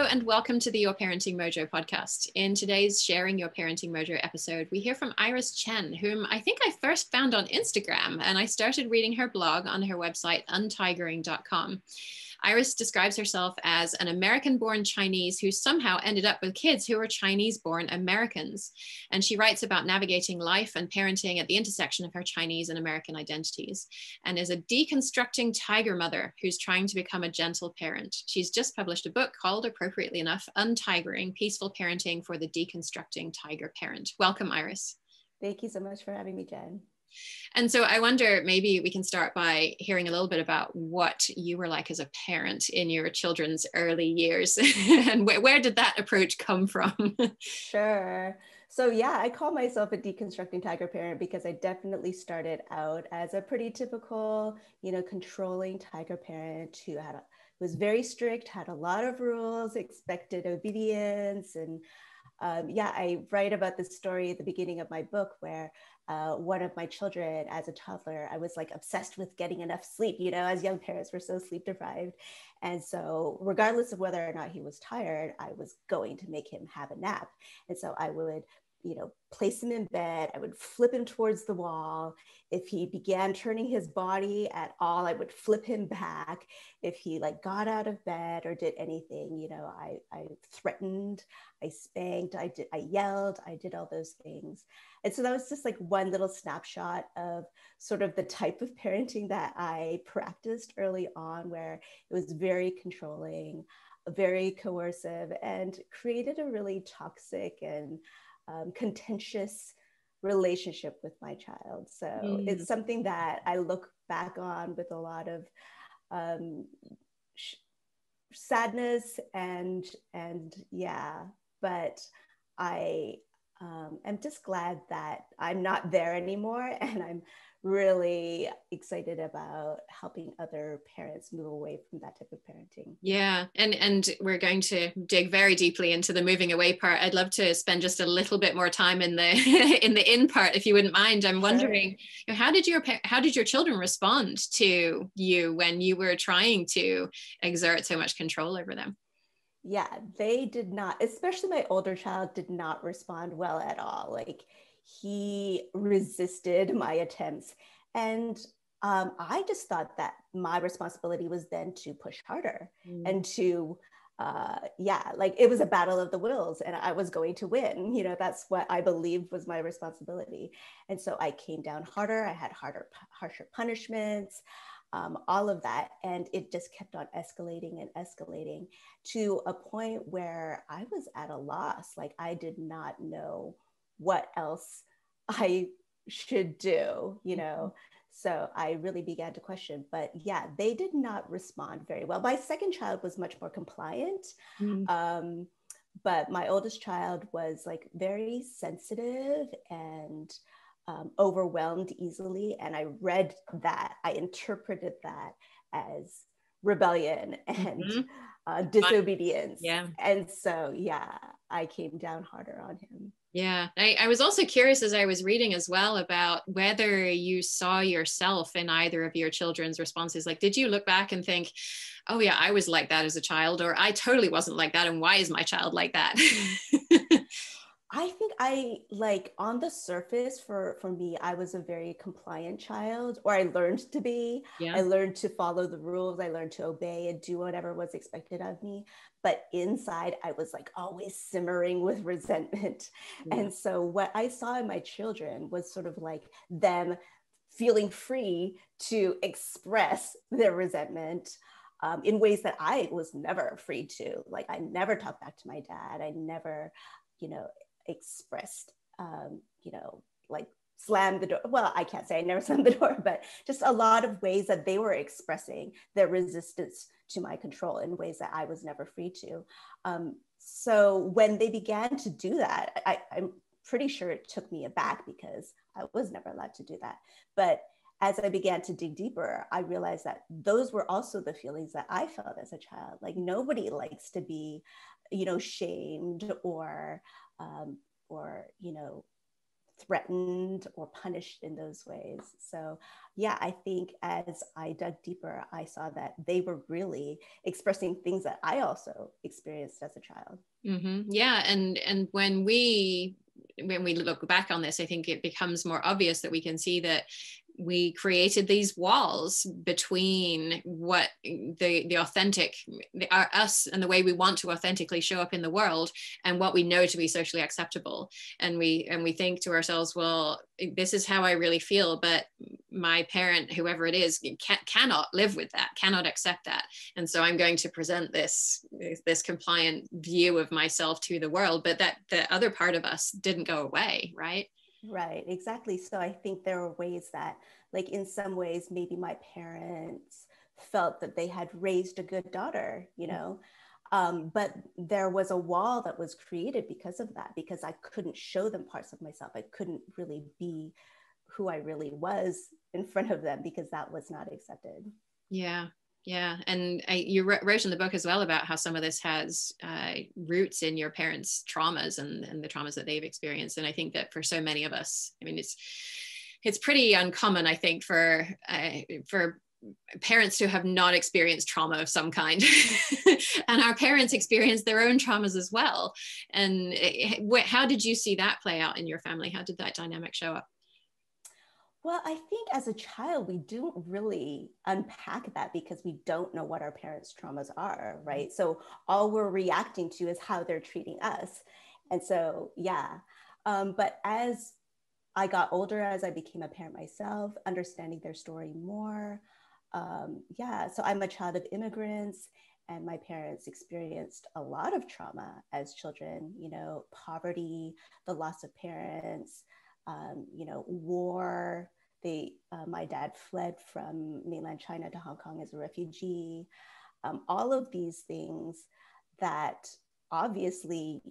and welcome to the Your Parenting Mojo podcast. In today's Sharing Your Parenting Mojo episode, we hear from Iris Chen, whom I think I first found on Instagram, and I started reading her blog on her website, untigering.com. Iris describes herself as an American-born Chinese who somehow ended up with kids who were Chinese-born Americans. And she writes about navigating life and parenting at the intersection of her Chinese and American identities, and is a deconstructing tiger mother who's trying to become a gentle parent. She's just published a book called, appropriately enough, Untigering, Peaceful Parenting for the Deconstructing Tiger Parent. Welcome, Iris. Thank you so much for having me, Jen. And so I wonder, maybe we can start by hearing a little bit about what you were like as a parent in your children's early years and where did that approach come from? Sure. So yeah, I call myself a deconstructing tiger parent because I definitely started out as a pretty typical, controlling tiger parent who was very strict, had a lot of rules, expected obedience. And I write about this story at the beginning of my book where one of my children as a toddler, I was like obsessed with getting enough sleep, as young parents we're so sleep deprived. And so regardless of whether or not he was tired, I was going to make him have a nap. And so I would, place him in bed. I would flip him towards the wall. If he began turning his body at all, I would flip him back. If he got out of bed or did anything, I threatened, I spanked, I yelled, I did all those things. And so that was just one little snapshot of sort of the type of parenting that I practiced early on, where it was very controlling, very coercive, and created a really toxic and contentious relationship with my child. So it's something that I look back on with a lot of sadness and yeah, but I am just glad that I'm not there anymore, and I'm really excited about helping other parents move away from that type of parenting. Yeah, and we're going to dig very deeply into the moving away part. I'd love to spend just a little bit more time in the in the in part, if you wouldn't mind. I'm wondering, sure. How did your children respond to you when you were trying to exert so much control over them? Yeah, they did not, especially my older child did not respond well at all. He resisted my attempts. And I just thought that my responsibility was then to push harder and to, it was a battle of the wills and I was going to win. That's what I believed was my responsibility. And so I came down harder. I had harsher punishments. All of that. And it just kept on escalating and escalating to a point where I was at a loss. I did not know what else I should do, So I really began to question, but yeah, they did not respond very well. My second child was much more compliant. But my oldest child was very sensitive and overwhelmed easily. And I read that, I interpreted that as rebellion and disobedience. Yeah. And so, yeah, I came down harder on him. Yeah, I was also curious as I was reading as well about whether you saw yourself in either of your children's responses. Did you look back and think, oh yeah, I was like that as a child, or I totally wasn't like that, and why is my child like that? I think on the surface for me, I was a very compliant child, or I learned to be. Yeah. I learned to follow the rules. I learned to obey and do whatever was expected of me. But inside, I was always simmering with resentment. Yeah. And so what I saw in my children was sort of them feeling free to express their resentment in ways that I was never free to. I never talked back to my dad. I never, expressed, slammed the door. Well, I can't say I never slammed the door, but just a lot of ways that they were expressing their resistance to my control in ways that I was never free to. So when they began to do that, I'm pretty sure it took me aback because I was never allowed to do that. But as I began to dig deeper, I realized that those were also the feelings that I felt as a child. Nobody likes to be, shamed or threatened or punished in those ways. So yeah, I think as I dug deeper, I saw that they were really expressing things that I also experienced as a child. Yeah, and when we look back on this, I think it becomes more obvious that we can see that we created these walls between what the authentic us and the way we want to authentically show up in the world and what we know to be socially acceptable, and we think to ourselves, well, this is how I really feel, but my parent, whoever it is, cannot live with that, cannot accept that, and so I'm going to present this compliant view of myself to the world, but that the other part of us didn't go away, right? Right, exactly. So I think there are ways that, like, in some ways, maybe my parents felt that they had raised a good daughter, but there was a wall that was created because of that, because I couldn't show them parts of myself. I couldn't really be who I really was in front of them because that was not accepted. Yeah. Yeah. And you wrote in the book as well about how some of this has roots in your parents' traumas and the traumas that they've experienced. And I think that for so many of us, I mean, it's pretty uncommon, I think, for parents to have not experienced trauma of some kind. And our parents experienced their own traumas as well. And how did you see that play out in your family? How did that dynamic show up? Well, I think as a child, we don't really unpack that because we don't know what our parents' traumas are, right? So all we're reacting to is how they're treating us. And so, yeah. But as I got older, as I became a parent myself, understanding their story more, yeah. So I'm a child of immigrants, and my parents experienced a lot of trauma as children, poverty, the loss of parents, war. My dad fled from mainland China to Hong Kong as a refugee. All of these things that obviously,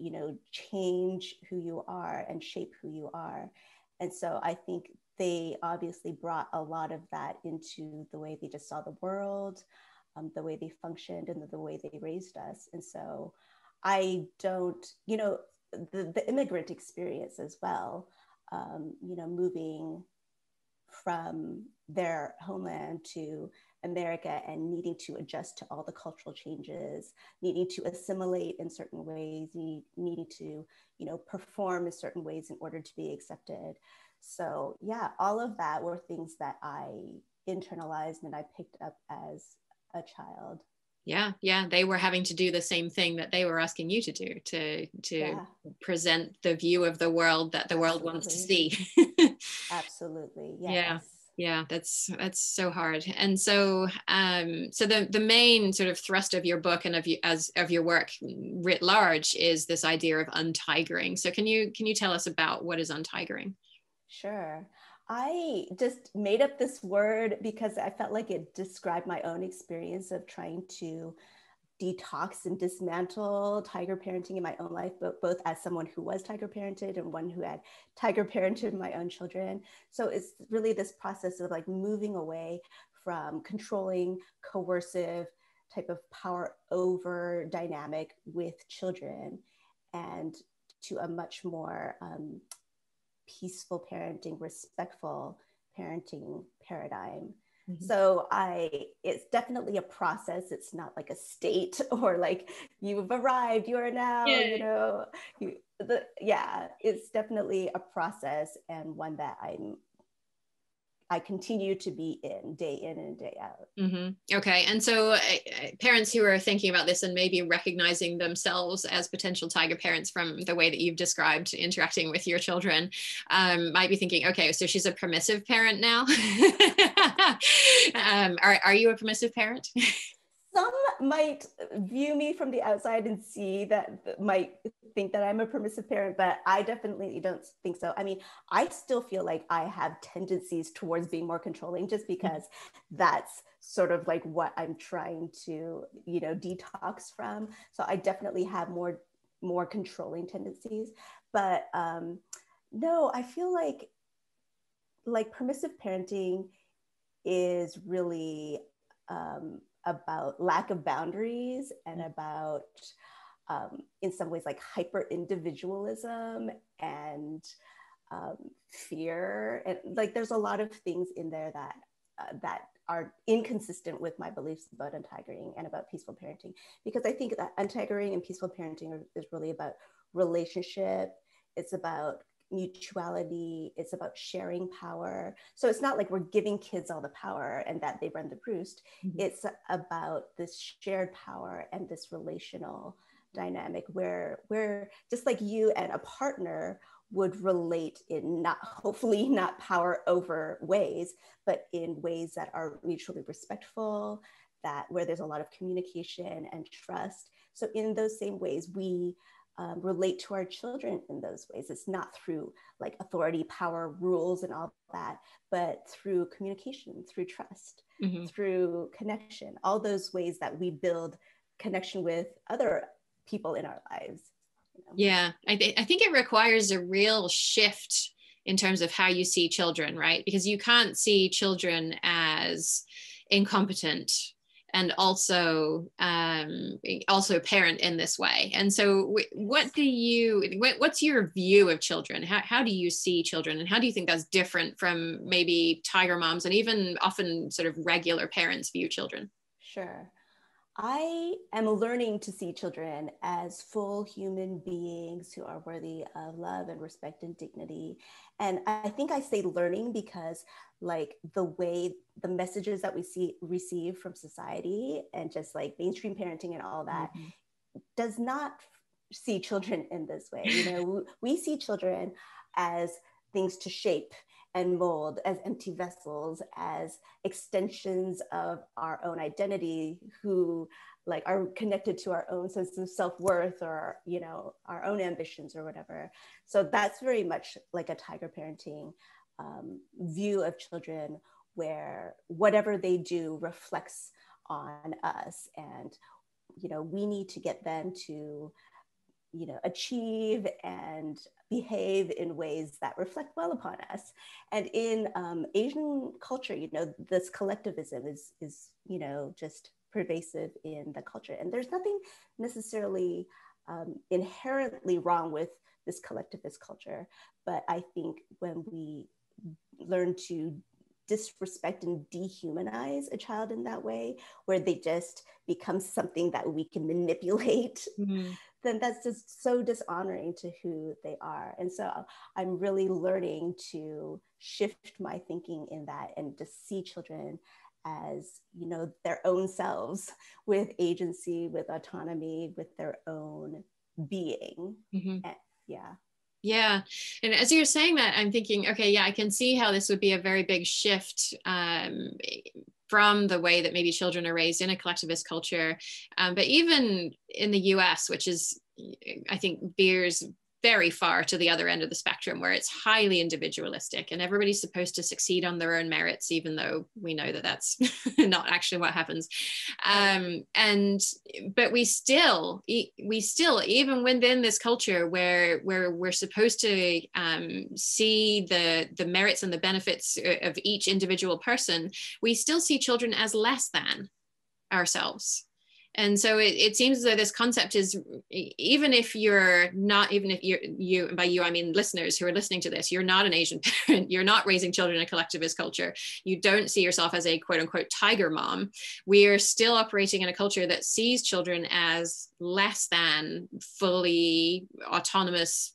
change who you are and shape who you are. And so I think they obviously brought a lot of that into the way they just saw the world, the way they functioned, and the way they raised us. And so I don't, the immigrant experience as well, moving from their homeland to America and needing to adjust to all the cultural changes, needing to assimilate in certain ways, needing to, perform in certain ways in order to be accepted. So yeah, all of that were things that I internalized and I picked up as a child. Yeah, they were having to do the same thing that they were asking you to do, to Yeah. present the view of the world that the world wants to see. Absolutely, yes. Yeah, that's so hard. And so so the main sort of thrust of your book and of your work writ large is this idea of untigering. So can you tell us about what is untigering? Sure. I just made up this word because I felt like it described my own experience of trying to detox and dismantle tiger parenting in my own life, but both as someone who was tiger parented and one who had tiger parented my own children. So it's really this process of like moving away from controlling, coercive type of power over dynamic with children and to a much more peaceful parenting, respectful parenting paradigm. Mm-hmm. So it's definitely a process. It's not like a state or like you've arrived, you are now, it's definitely a process and one that I continue to be in and day out. Mm-hmm. Okay. And so parents who are thinking about this and maybe recognizing themselves as potential tiger parents from the way that you've described interacting with your children might be thinking, okay, so she's a permissive parent now. Are you a permissive parent? Some might view me from the outside and might think that I'm a permissive parent, but I definitely don't think so. I mean, I still feel like I have tendencies towards being more controlling just because that's sort of like what I'm trying to, detox from. So I definitely have more controlling tendencies, but no, I feel like permissive parenting is really about lack of boundaries and about, in some ways, like hyper individualism and fear, and like there's a lot of things in there that are inconsistent with my beliefs about untigering and about peaceful parenting, because I think that untigering and peaceful parenting is really about relationship. It's about mutuality. It's about sharing power. So it's not like we're giving kids all the power and that they run the roost. Mhm. It's about this shared power and this relational dynamic where just like you and a partner would relate in not, hopefully not power over ways, but in ways that are mutually respectful, that where there's a lot of communication and trust. So in those same ways, we relate to our children in those ways. It's not through like authority, power, rules, and all that, but through communication, through trust, Mhm. through connection, all those ways that we build connection with other people in our lives. You know? Yeah, I think it requires a real shift in terms of how you see children, right? Because you can't see children as incompetent and also parent in this way. And so what's your view of children? How do you see children, and how do you think that's different from maybe tiger moms and even often sort of regular parents view children? Sure. I am learning to see children as full human beings who are worthy of love and respect and dignity. And I think I say learning because like the way the messages that we receive from society and just like mainstream parenting and all that Mhm. does not see children in this way. You know, we see children as things to shape and mold, as empty vessels, as extensions of our own identity, who like are connected to our own sense of self-worth, or you know, our own ambitions or whatever. So that's very much like a tiger parenting view of children, where whatever they do reflects on us, and you know, we need to get them to, you know, achieve and behave in ways that reflect well upon us. And in Asian culture, you know, this collectivism is you know, just pervasive in the culture. And there's nothing necessarily inherently wrong with this collectivist culture. But I think when we learn to disrespect and dehumanize a child in that way, where they just become something that we can manipulate, Mhm. then that's just so dishonoring to who they are. And so I'm really learning to shift my thinking in that and to see children as, you know, their own selves with agency, with autonomy, with their own being. Mhm. And, yeah. Yeah. And as you're saying that, I'm thinking, okay, yeah, I can see how this would be a very big shift from the way that maybe children are raised in a collectivist culture. But even in the US, which is, I think, veers very far to the other end of the spectrum, where it's highly individualistic and everybody's supposed to succeed on their own merits, even though we know that that's not actually what happens. And but we still even within this culture where we're supposed to see the merits and the benefits of each individual person, we still see children as less than ourselves. And so it seems as though this concept is, even if you, by you, I mean listeners who are listening to this, you're not an Asian parent, you're not raising children in a collectivist culture, you don't see yourself as a quote unquote tiger mom, we are still operating in a culture that sees children as less than fully autonomous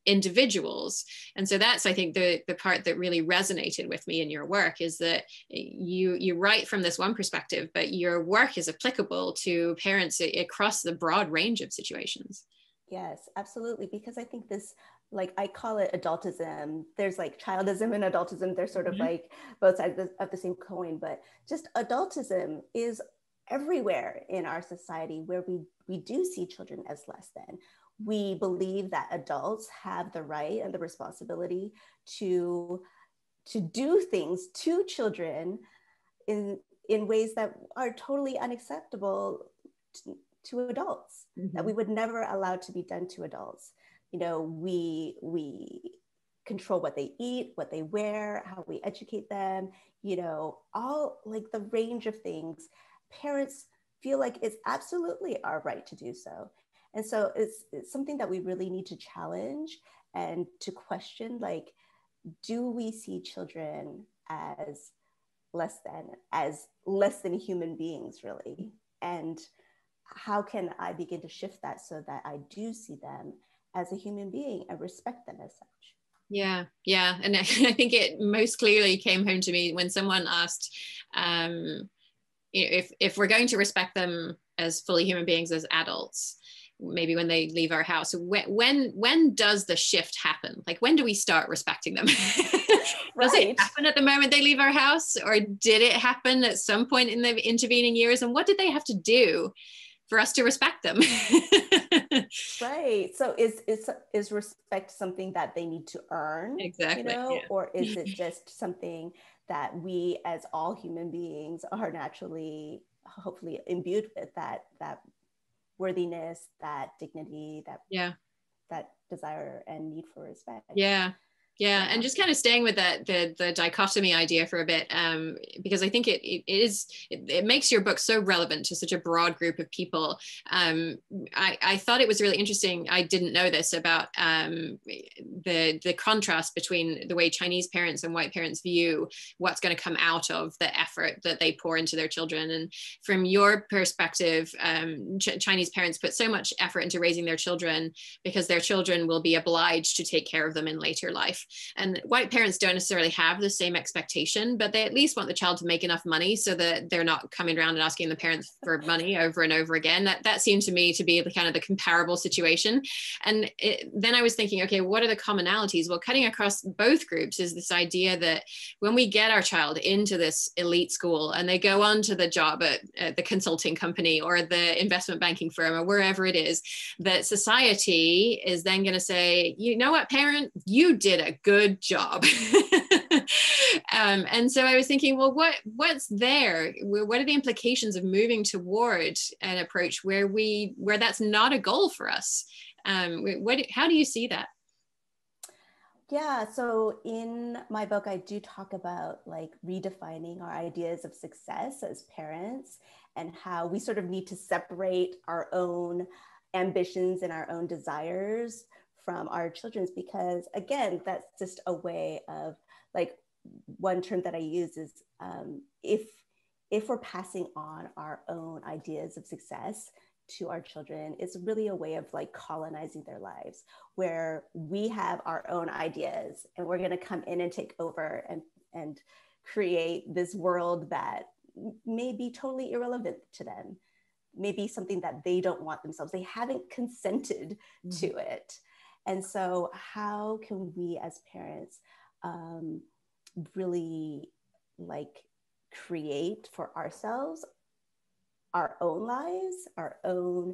individuals. And so that's, I think, the part that really resonated with me in your work, is that you write from this one perspective, but your work is applicable to parents across the broad range of situations. Yes, absolutely. Because I think this, like, I call it adultism. There's like childism and adultism. They're sort of Mhm. like both sides of the same coin, but just adultism is everywhere in our society, where we do see children as less than. We believe that adults have the right and the responsibility to do things to children in ways that are totally unacceptable to adults, that we Mhm. would never allow to be done to adults. You know, we control what they eat, what they wear, how we educate them, you know, all like the range of things. Parents feel like it's absolutely our right to do so. And so it's something that we really need to challenge and to question, like, do we see children as less than human beings, really? And how can I begin to shift that so that I do see them as a human being and respect them as such? Yeah, yeah. And I think it most clearly came home to me when someone asked, if we're going to respect them as fully human beings, as adults, maybe when they leave our house, when does the shift happen? Like, when do we start respecting them? Does it happen at the moment they leave our house, or did it happen at some point in the intervening years? And what did they have to do for us to respect them? Right. So is respect something that they need to earn? Exactly. Yeah. Or is it just something that we as all human beings are naturally, hopefully, imbued with, that worthiness, that dignity, that desire and need for respect? Yeah, and just kind of staying with that the dichotomy idea for a bit, because I think it makes your book so relevant to such a broad group of people. I thought it was really interesting. I didn't know this about the contrast between the way Chinese parents and white parents view what's going to come out of the effort that they pour into their children. And from your perspective, Chinese parents put so much effort into raising their children because their children will be obliged to take care of them in later life. And white parents don't necessarily have the same expectation, but they at least want the child to make enough money so that they're not coming around and asking the parents for money over and over again. That seemed to me to be the kind of the comparable situation. And then I was thinking, okay, what are the commonalities? Well, cutting across both groups is this idea that when we get our child into this elite school and they go on to the job at the consulting company or the investment banking firm or wherever it is, that society is then going to say, you know what, parent, you did a good job. And so I was thinking, well, what's there? What are the implications of moving toward an approach where that's not a goal for us? How do you see that? Yeah, so in my book, I do talk about like redefining our ideas of success as parents and how we sort of need to separate our own ambitions and our own desires from our children's, because again, that's just a way of, like, one term that I use is if we're passing on our own ideas of success to our children, it's really a way of like colonizing their lives, where we have our own ideas and we're going to come in and take over and create this world that may be totally irrelevant to them, maybe something that they don't want themselves. They haven't consented to it. And so how can we as parents really like create for ourselves our own lives, our own,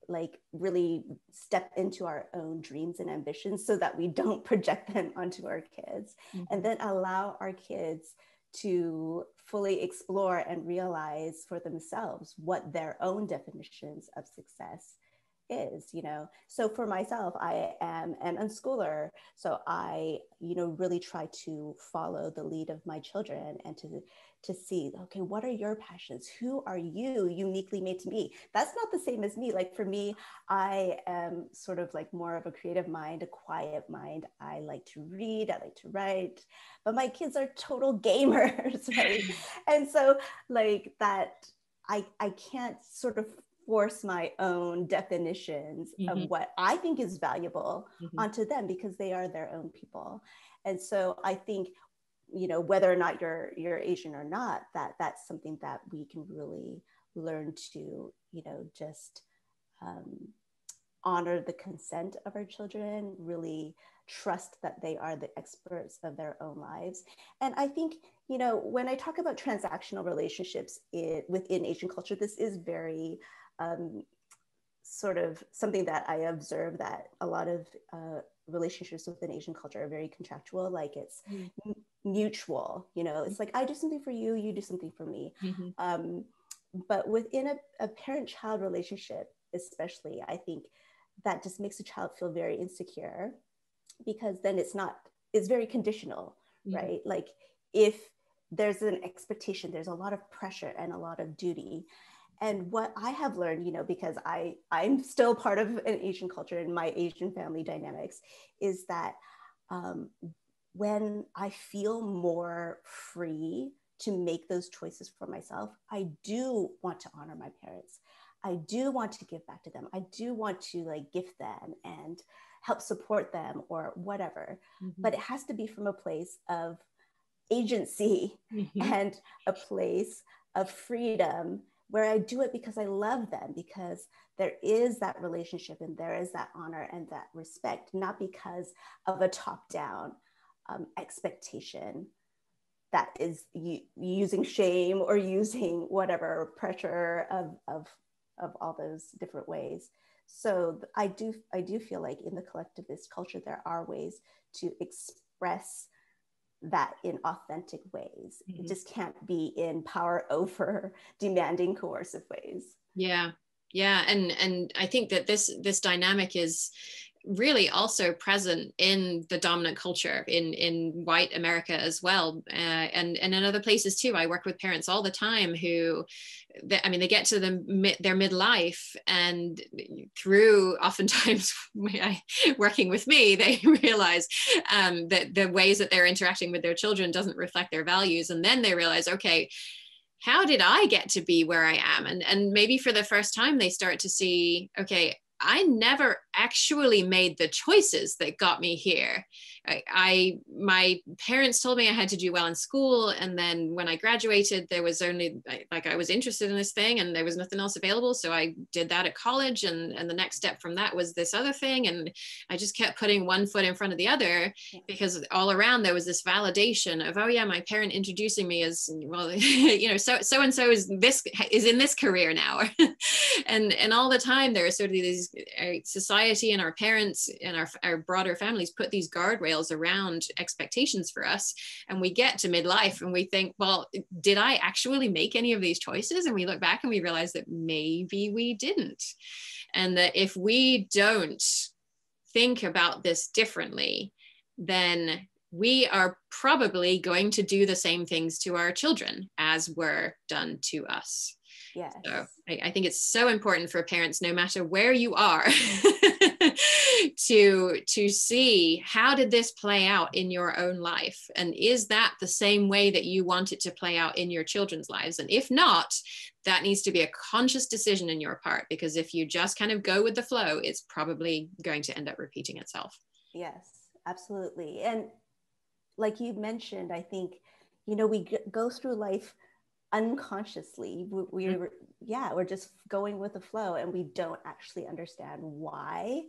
like really step into our own dreams and ambitions so that we don't project them onto our kids, and then allow our kids to fully explore and realize for themselves what their own definitions of success is, So for myself, I am an unschooler. So I, really try to follow the lead of my children and to see, okay, what are your passions? Who are you uniquely made to be? That's not the same as me. Like for me, I am sort of like more of a creative mind, a quiet mind. I like to read, I like to write, but my kids are total gamers, right? And so like that, I can't sort of force my own definitions of what I think is valuable onto them, because they are their own people. And so I think, whether or not you're Asian or not, that's something that we can really learn to, just honor the consent of our children, really trust that they are the experts of their own lives. And I think, when I talk about transactional relationships within Asian culture, this is very sort of something that I observe, that a lot of relationships within Asian culture are very contractual, like it's mutual, it's like, I do something for you, you do something for me. But within a parent-child relationship, especially, I think that just makes a child feel very insecure, because then it's very conditional, right? Like if there's an expectation, there's a lot of pressure and a lot of duty. And what I have learned, because I'm still part of an Asian culture and my Asian family dynamics, is that when I feel more free to make those choices for myself, I do want to honor my parents. I do want to give back to them. I do want to like gift them and help support them or whatever. But it has to be from a place of agency and a place of freedom where I do it because I love them, because there is that relationship and there is that honor and that respect, not because of a top-down expectation that is using shame or using whatever pressure of all those different ways. So I do feel like in the collectivist culture, there are ways to express that in authentic ways. It just can't be in power over demanding coercive ways. Yeah. And I think that this dynamic is really also present in the dominant culture in white America as well, and in other places too. I work with parents all the time who, they get to their midlife, and through oftentimes working with me, they realize that the ways that they're interacting with their children doesn't reflect their values, and then they realize, okay, how did I get to be where I am? And maybe for the first time they start to see, okay, I never actually made the choices that got me here. My parents told me I had to do well in school, and then when I graduated, there was only I was interested in this thing, and there was nothing else available, so I did that at college, and the next step from that was this other thing, and I just kept putting one foot in front of the other, because all around there was this validation of, oh yeah, my parent introducing me as, well, so and so is in this career now, and all the time there are sort of these society and our parents and our broader families put these guardrails around expectations for us, and we get to midlife and we think, well, did I actually make any of these choices? And we look back and we realize that maybe we didn't, and that if we don't think about this differently, then we are probably going to do the same things to our children as were done to us. Yes. So I think it's so important for parents, no matter where you are, to see, how did this play out in your own life? And is that the same way that you want it to play out in your children's lives? And if not, that needs to be a conscious decision in your part, because if you just kind of go with the flow, it's probably going to end up repeating itself. Yes, absolutely. And like you mentioned, I think, we go through life unconsciously. We're just going with the flow, and we don't actually understand why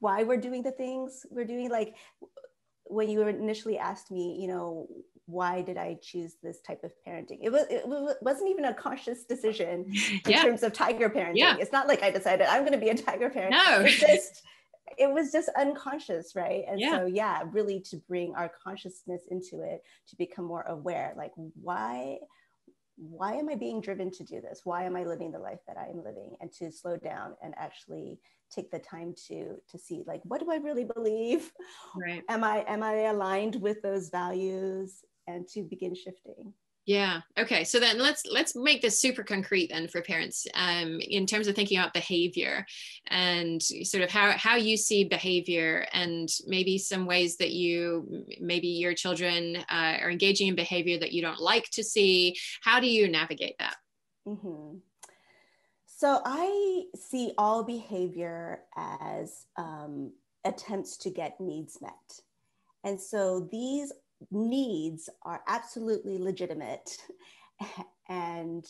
we're doing the things we're doing. Like when you initially asked me, why did I choose this type of parenting? It wasn't even a conscious decision in terms of tiger parenting. Yeah. It's not like I decided I'm going to be a tiger parent. No. It was just unconscious, right? And so, really to bring our consciousness into it, to become more aware, like why am I being driven to do this? Why am I living the life that I am living? And to slow down and actually take the time to see, like, what do I really believe? Right. Am I aligned with those values? And to begin shifting. Yeah. Okay. So then let's make this super concrete then for parents, in terms of thinking about behavior and sort of how you see behavior, and maybe some ways that maybe your children are engaging in behavior that you don't like to see. How do you navigate that? Mm-hmm. So I see all behavior as attempts to get needs met. And so these needs are absolutely legitimate, and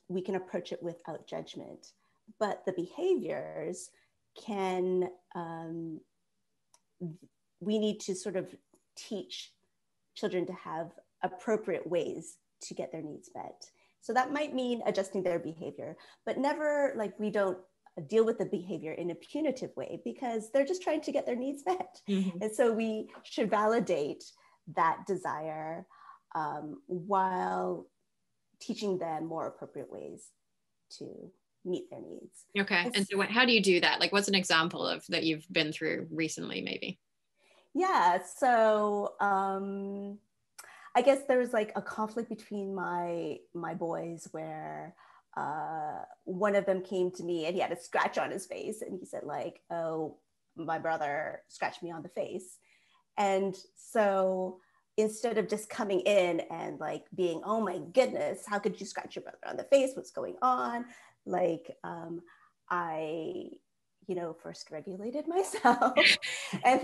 we can approach it without judgment. But the behaviors can, we need to sort of teach children to have appropriate ways to get their needs met. So that might mean adjusting their behavior, but never, like, we don't deal with the behavior in a punitive way, because they're just trying to get their needs met. Mm-hmm. And so we should validate that desire while teaching them more appropriate ways to meet their needs. Okay. And so how do you do that? Like, what's an example of that you've been through recently, maybe? Yeah. So I guess there was like a conflict between my boys where one of them came to me and he had a scratch on his face, and he said, like, oh, my brother scratched me on the face. And so instead of just coming in and like being, oh my goodness, how could you scratch your brother on the face? What's going on? Like, I, first regulated myself and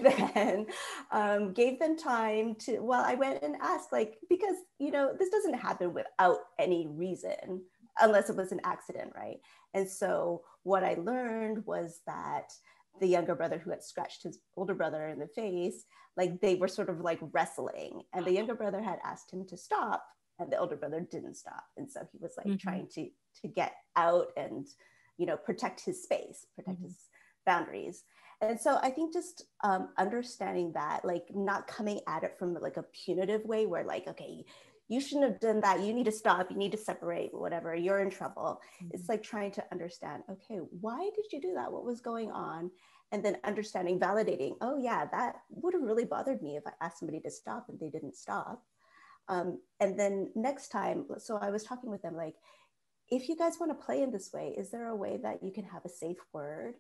then gave them time to, well, I went and asked, like, because, this doesn't happen without any reason, unless it was an accident, right? And so what I learned was that the younger brother who had scratched his older brother in the face, like they were sort of like wrestling, and the younger brother had asked him to stop, and the older brother didn't stop. And so he was like trying to get out and, protect his space, protect his boundaries. And so I think just understanding that, like not coming at it from like a punitive way where like, okay, you shouldn't have done that, you need to stop, you need to separate, whatever, you're in trouble. It's like trying to understand, okay, why did you do that? What was going on? And then understanding, validating, oh yeah, that would have really bothered me if I asked somebody to stop and they didn't stop. And then next time, so I was talking with them, like, if you guys want to play in this way, is there a way that you can have a safe word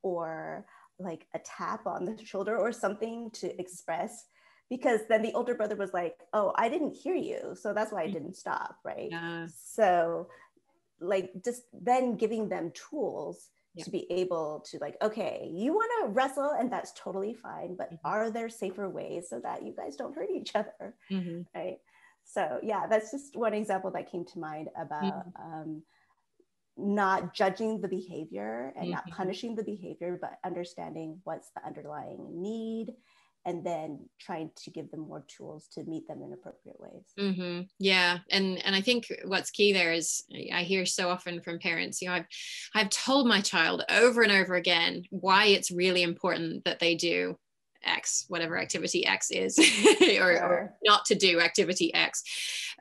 or like a tap on the shoulder or something to express? Because then the older brother was like, oh, I didn't hear you, so that's why I didn't stop, right? Yeah. So like just then giving them tools to be able to like, okay, you want to wrestle and that's totally fine, but are there safer ways so that you guys don't hurt each other, right? So yeah, that's just one example that came to mind about not judging the behavior and not punishing the behavior, but understanding what's the underlying need, and then trying to give them more tools to meet them in appropriate ways. Yeah, and I think what's key there is, I hear so often from parents, I've told my child over and over again why it's really important that they do X, whatever activity X is, or not to do activity X.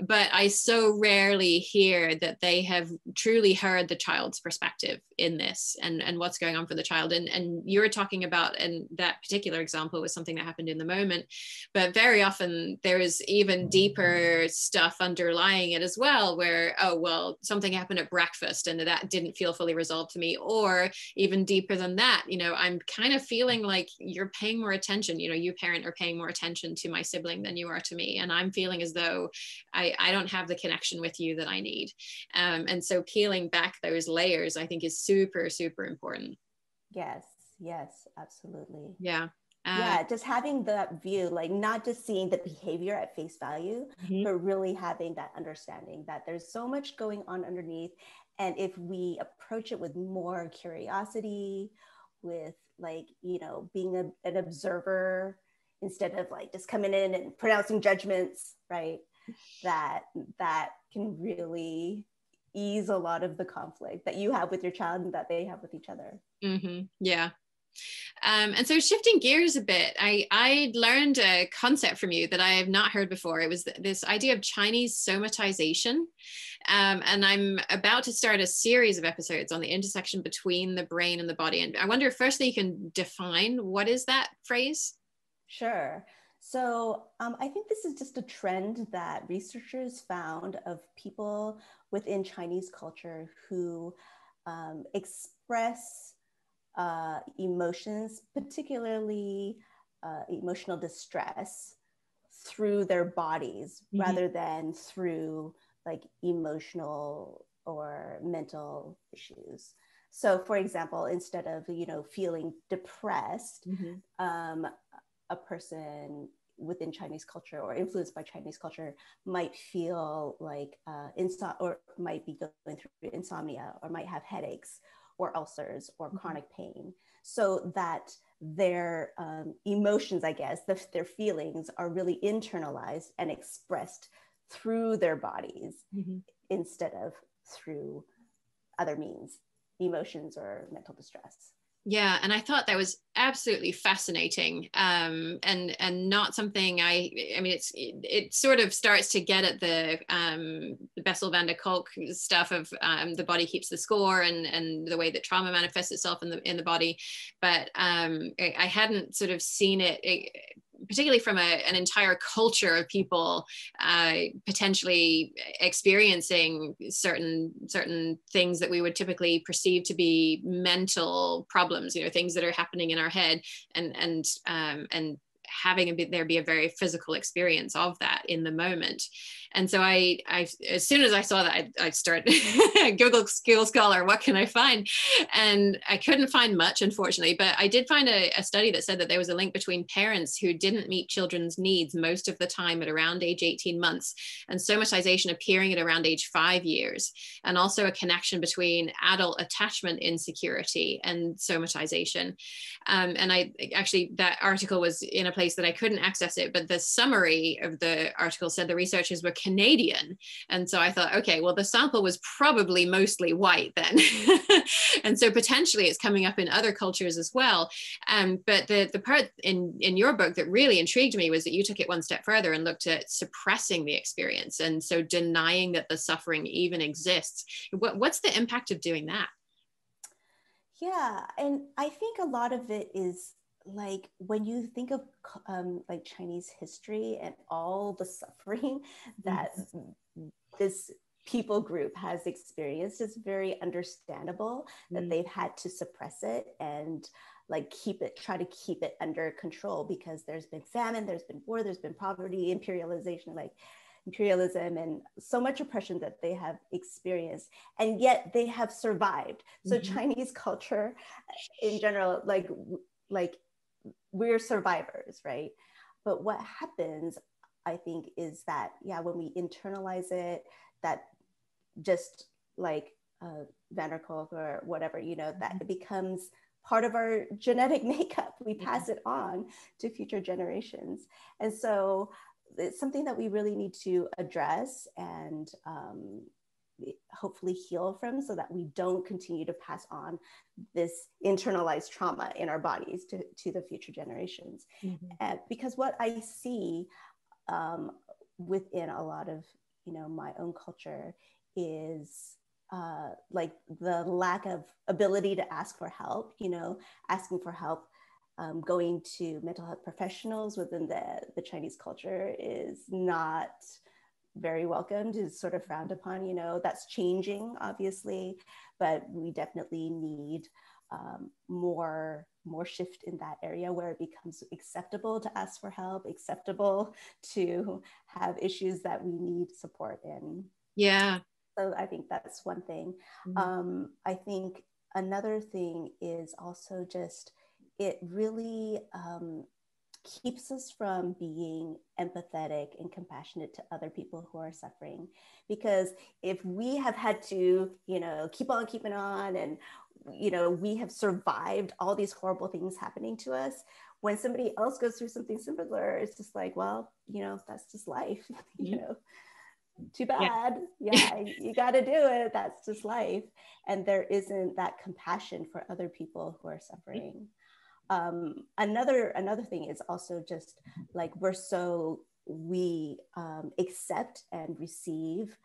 But I so rarely hear that they have truly heard the child's perspective in this and what's going on for the child. And you're talking about, and that particular example was something that happened in the moment, but very often there is even deeper stuff underlying it as well, where, oh, well, something happened at breakfast and that didn't feel fully resolved to me. Or even deeper than that, I'm kind of feeling like you're paying more attention, you parent are paying more attention to my sibling than you are to me. And I'm feeling as though I don't have the connection with you that I need. And so peeling back those layers, I think, is super, super important. Yes, absolutely. Yeah. Just having that view, like not just seeing the behavior at face value, but really having that understanding that there's so much going on underneath. And if we approach it with more curiosity, with like, being an observer instead of like just coming in and pronouncing judgments, right? That can really ease a lot of the conflict that you have with your child and that they have with each other. Yeah. And so shifting gears a bit, I learned a concept from you that I have not heard before. It was this idea of Chinese somatization. And I'm about to start a series of episodes on the intersection between the brain and the body. And I wonder, firstly, you can define what is that phrase? Sure. So I think this is just a trend that researchers found of people within Chinese culture who express emotions, particularly emotional distress, through their bodies rather than through like emotional or mental issues. So for example, instead of, feeling depressed, a person within Chinese culture or influenced by Chinese culture might feel like or might be going through insomnia, or might have headaches or ulcers or chronic pain, so that their emotions, I guess, their feelings are really internalized and expressed through their bodies instead of through other means, emotions or mental distress. Yeah, and I thought that was absolutely fascinating, and not something I mean, it sort of starts to get at the Bessel van der Kolk stuff of the body keeps the score, and the way that trauma manifests itself in the body, but I hadn't sort of seen it particularly from an entire culture of people potentially experiencing certain things that we would typically perceive to be mental problems, things that are happening in our head, and having there be a very physical experience of that in the moment. And so I as soon as I saw that, I start Google Scholar, what can I find? And I couldn't find much, unfortunately, but I did find a study that said that there was a link between parents who didn't meet children's needs most of the time at around age 18 months and somatization appearing at around age 5 years, and also a connection between adult attachment insecurity and somatization. And I actually, that article was in a place that I couldn't access it, but the summary of the article said the researchers were Canadian. And so I thought, okay, well, the sample was probably mostly white then. And so potentially it's coming up in other cultures as well. But the part in your book that really intrigued me was that you took it one step further and looked at suppressing the experience. And so denying that the suffering even exists. What's the impact of doing that? Yeah, and I think a lot of it is like when you think of like Chinese history and all the suffering that this people group has experienced, it's very understandable that they've had to suppress it and like try to keep it under control, because there's been famine, there's been war, there's been poverty, imperialism, and so much oppression that they have experienced, and yet they have survived. So Chinese culture in general, like we're survivors, right? But what happens, I think, is that, yeah, when we internalize it, that just like Van der Kolk or whatever, that it becomes part of our genetic makeup. We pass it on to future generations. And so it's something that we really need to address and hopefully heal from, so that we don't continue to pass on this internalized trauma in our bodies to the future generations. Because what I see within a lot of my own culture is like the lack of ability to ask for help, asking for help. Going to mental health professionals within the Chinese culture is not very welcomed, is sort of frowned upon. That's changing, obviously, but we definitely need more shift in that area, where it becomes acceptable to ask for help, acceptable to have issues that we need support in. Yeah. So I think that's one thing. I think another thing is also just, it really keeps us from being empathetic and compassionate to other people who are suffering. Because if we have had to, keep on keeping on, and, we have survived all these horrible things happening to us, when somebody else goes through something similar, it's just like, well, that's just life, too bad. Yeah, you got to do it. That's just life. And there isn't that compassion for other people who are suffering. Another thing is also just like we accept and receive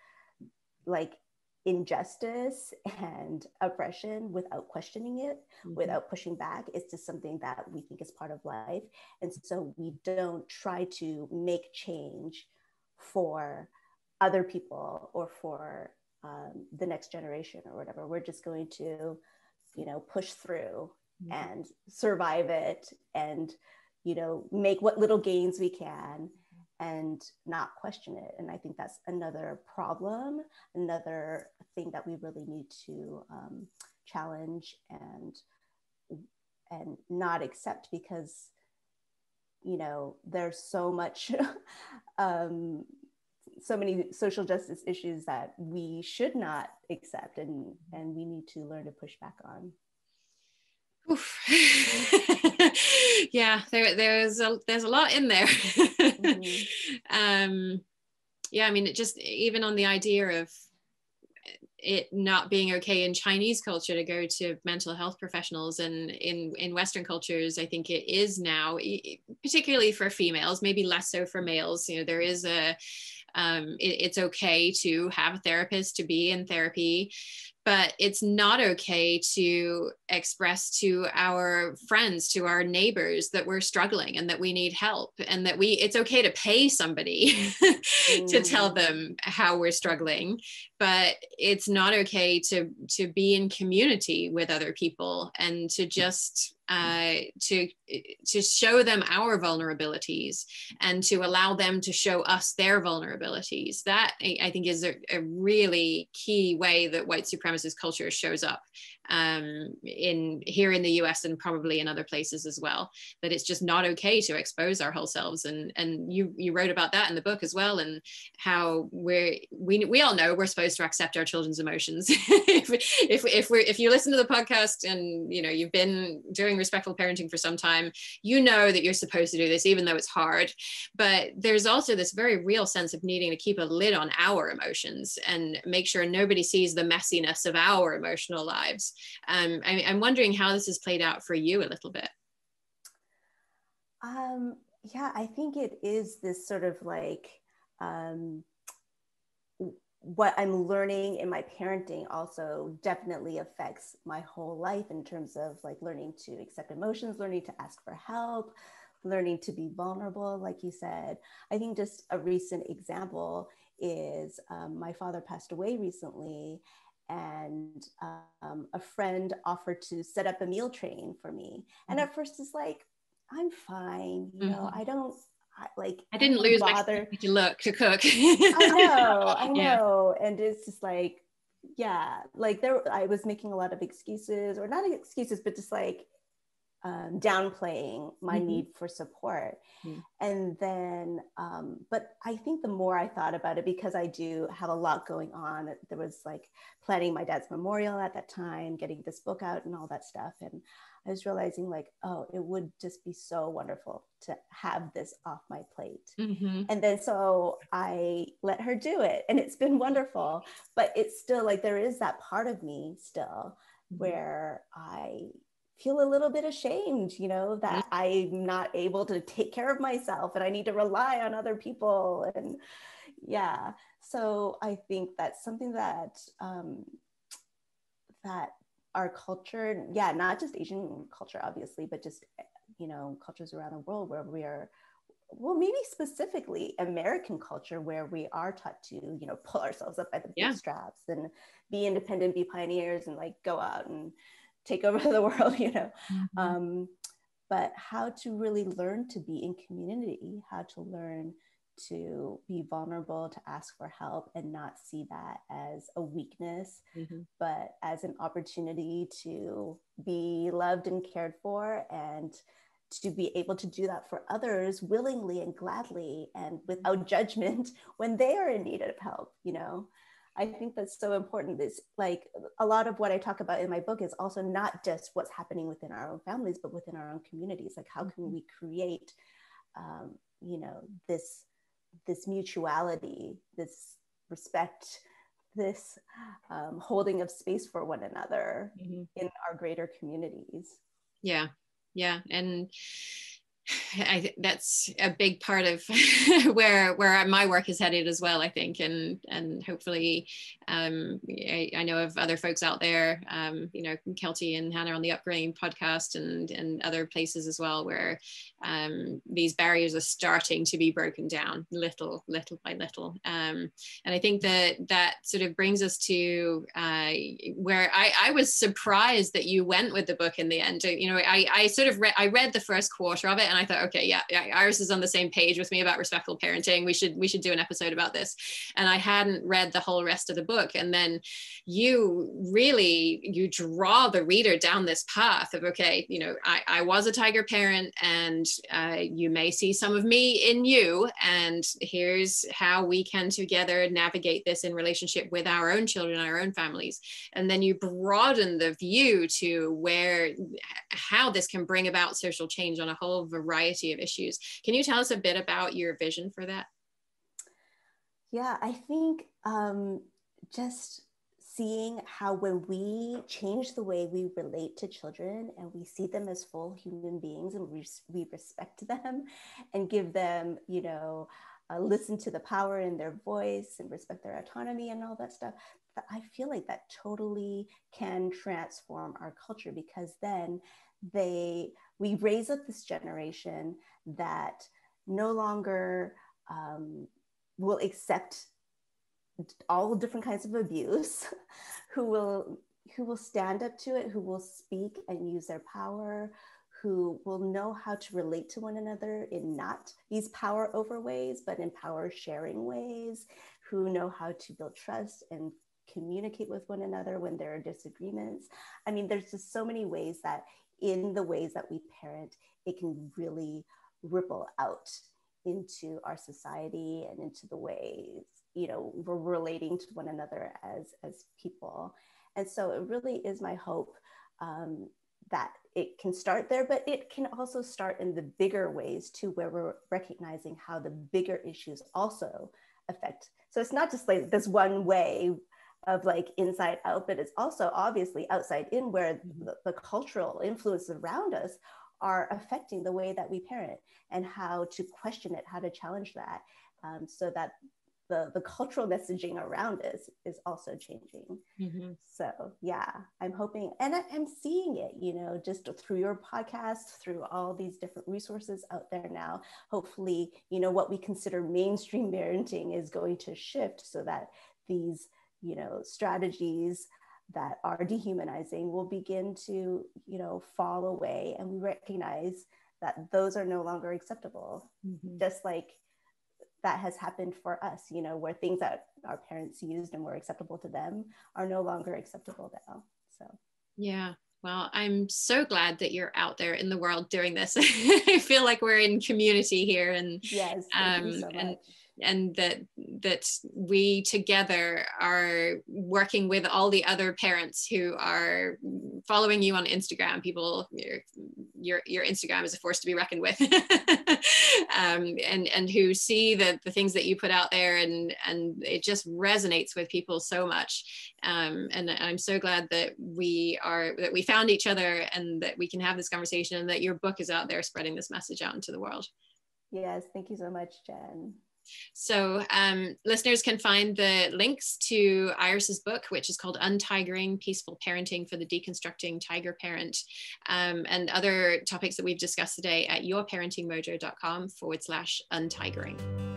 like injustice and oppression without questioning it, without pushing back. It's just something that we think is part of life. And so we don't try to make change for other people or for the next generation or whatever. We're just going to, push through and survive it, and make what little gains we can and not question it. And I think that's another problem, another thing that we really need to challenge and not accept, because there's so much so many social justice issues that we should not accept, and we need to learn to push back on. Yeah, there's a lot in there. Yeah, I mean, it just, even on the idea of it not being okay in Chinese culture to go to mental health professionals, and in Western cultures, I think it is now, particularly for females, maybe less so for males. There is It's okay to have a therapist, to be in therapy, but it's not okay to express to our friends, to our neighbors, that we're struggling and that we need help, and that it's okay to pay somebody to tell them how we're struggling, but it's not okay to be in community with other people and to just to show them our vulnerabilities and to allow them to show us their vulnerabilities. That I think is a really key way that white supremacist culture shows up here in the US and probably in other places as well, that it's just not okay to expose our whole selves. And you wrote about that in the book as well, and how we all know we're supposed to accept our children's emotions. if you listen to the podcast and you've been doing respectful parenting for some time, you know that you're supposed to do this, even though it's hard. But there's also this very real sense of needing to keep a lid on our emotions and make sure nobody sees the messiness of our emotional lives. I'm wondering how this has played out for you a little bit. Yeah, I think it is this sort of like what I'm learning in my parenting also definitely affects my whole life in terms of like learning to accept emotions, learning to ask for help, learning to be vulnerable, like you said. I think just a recent example is my father passed away recently, and a friend offered to set up a meal train for me. And at first it's like, I'm fine, I didn't lose bother my look to cook. I know. Yeah. And it's just like, yeah, like I was making a lot of excuses, or not excuses, but just like downplaying my need for support. And then, but I think the more I thought about it, because I do have a lot going on, there was like planning my dad's memorial at that time, getting this book out and all that stuff. And I was realizing like, oh, it would just be so wonderful to have this off my plate. And then so I let her do it, and it's been wonderful. But it's still like, there is that part of me still where I feel a little bit ashamed, that I'm not able to take care of myself and I need to rely on other people. And yeah, so I think that's something that that our culture, not just Asian culture, obviously, but just, cultures around the world where we are, well, maybe specifically American culture, where we are taught to, pull ourselves up by the bootstraps and be independent, be pioneers, and like go out and take over the world, but how to really learn to be in community, how to learn to be vulnerable, to ask for help, and not see that as a weakness, but as an opportunity to be loved and cared for, and to be able to do that for others willingly and gladly and without judgment when they are in need of help. I think that's so important. Is like a lot of what I talk about in my book is also not just what's happening within our own families, but within our own communities. Like, how can we create, this mutuality, this respect, this holding of space for one another in our greater communities. Yeah. And I think that's a big part of where my work is headed as well, I think. And hopefully, I know of other folks out there, Kelty and Hannah on the Upgrading podcast and other places as well, where these barriers are starting to be broken down little by little. And I think that sort of brings us to where I was surprised that you went with the book in the end. I read the first quarter of it, and I thought, okay, yeah, Iris is on the same page with me about respectful parenting. We should do an episode about this. And I hadn't read the whole rest of the book. And then you draw the reader down this path of, okay, I was a tiger parent, and you may see some of me in you, and here's how we can together navigate this in relationship with our own children, our own families. And then you broaden the view to how this can bring about social change on a whole variety of issues. Can you tell us a bit about your vision for that? Yeah, I think just seeing how when we change the way we relate to children and we see them as full human beings, and we respect them and give them, listen to the power in their voice and respect their autonomy and all that stuff, I feel like that totally can transform our culture, because then we raise up this generation that no longer will accept all different kinds of abuse, who will stand up to it, who will speak and use their power, who will know how to relate to one another in not these power over ways, but in power sharing ways, who know how to build trust and communicate with one another when there are disagreements. I mean, there's just so many ways that in the ways that we parent, it can really ripple out into our society and into the ways, we're relating to one another as people. And so it really is my hope that it can start there, but it can also start in the bigger ways too, where we're recognizing how the bigger issues also affect. So it's not just like this one way of like inside out, but it's also obviously outside in, where the cultural influences around us are affecting the way that we parent, and how to question it, how to challenge that, so that the cultural messaging around us is also changing. Mm-hmm. So yeah, I'm hoping, and I'm seeing it, just through your podcast, through all these different resources out there now. Hopefully, what we consider mainstream parenting is going to shift, so that these, strategies that are dehumanizing will begin to, fall away, and we recognize that those are no longer acceptable. Mm-hmm. Just like that has happened for us, where things that our parents used and were acceptable to them are no longer acceptable now. So yeah, well, I'm so glad that you're out there in the world doing this. I feel like we're in community here, and yes, thank you so much. And that we together are working with all the other parents who are following you on Instagram. People, your Instagram is a force to be reckoned with. And who see the things that you put out there, and it just resonates with people so much. And I'm so glad that we found each other, and that we can have this conversation, and that your book is out there spreading this message out into the world. Yes, thank you so much, Jen. So listeners can find the links to Iris's book, which is called Untigering, Peaceful Parenting for the Deconstructing Tiger Parent, and other topics that we've discussed today at yourparentingmojo.com/untigering.